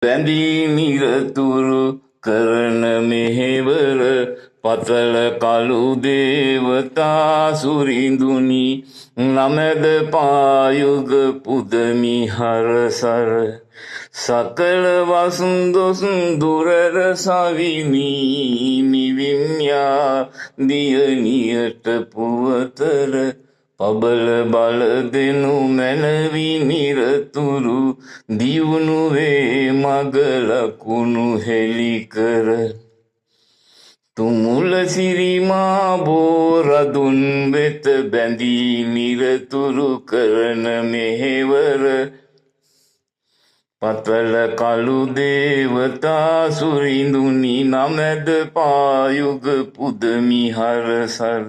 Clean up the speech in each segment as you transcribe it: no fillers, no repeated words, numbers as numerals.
බැඳී නිරතුරු කරන මෙහෙවර පතල කළු දේවතා සුරිඳුනි නමද පායුග පුදමි හරසර සකල වසුන්දොස් දුරර සවිනි නිවින්යා දියනියට පුවතර පබල බල දෙනු මැනවි නිරතුරු දියුණුවේ මග ලකුණු හෙළි කර තුමුල සිරිමා බෝරදුන් වෙත බැඳී නිරතුරු කරන මෙහෙවර පතල කළු දේවතා සුරිඳුනි නමැද පායුග පුදමි හරසර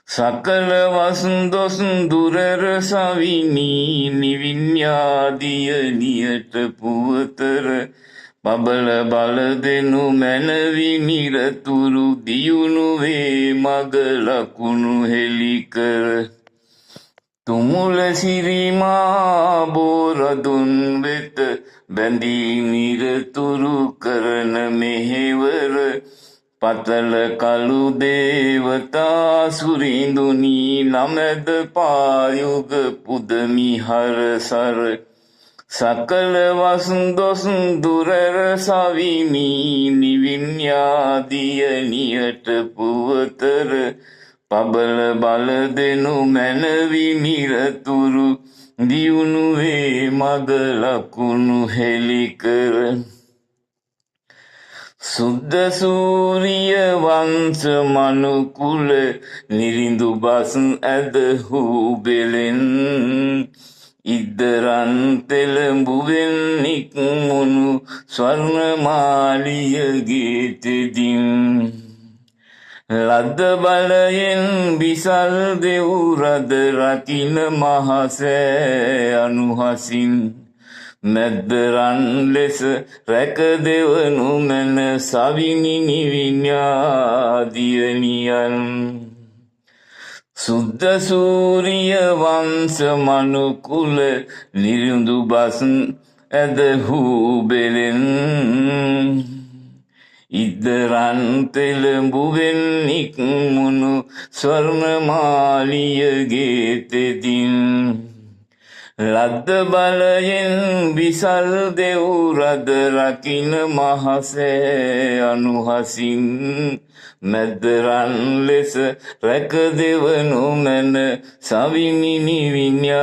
සකල වසුන්දොස් දුරර සවිනි නිවින්යාදියනියට පුවතර බබල බල දෙනු මැනවි නිරතුරු දියුණුවේ මග ලකුණු හෙළි කර තුමුල සිරිමා බෝරදුන් වෙත බැඳී නිරතුරු කරන මෙහෙවර පතල කළු දේවතා සුරිඳුනි නමැද පායුග පුදමි හරසර සකල වසුන්දොස් දුරර සවිනි නිවින්යාදියනියට පුවතර පබල බල දෙනු මැනවි නිරතුරු දියුණුවේ මග ලකුණු හෙළි කර සුද්ද සූරිය වංශ මනුකුල නිරිඳු බස් ඇදහු බෙලෙන් ඉදරන් තෙලඹුවෙන් නික්මුණු ස්වර්ණමාලියගේ තෙදින් ලද්ද බලයෙන් විසල් දෙව් රද රකින මහසෑ අනුහසින් මැද්දරන් ලෙස රැක දෙවනු මැන සවිනි නිවින්යාදියනියන් සුද්ද සූරිය වංශ මනුකුල නිරිඳු බස් ඇදහු බෙලෙන් ඉදරන් තෙලඹුවෙන් නික්මුණු ස්වර්ණමාලියගේ තෙදින් ලද්ද බලයෙන් විසල් දෙව් රද රකින මහසෑ අනුහසින් මැද්දරන් ලෙස රැක දෙවනු මැන සවිනි නිවින්යාදියනියන්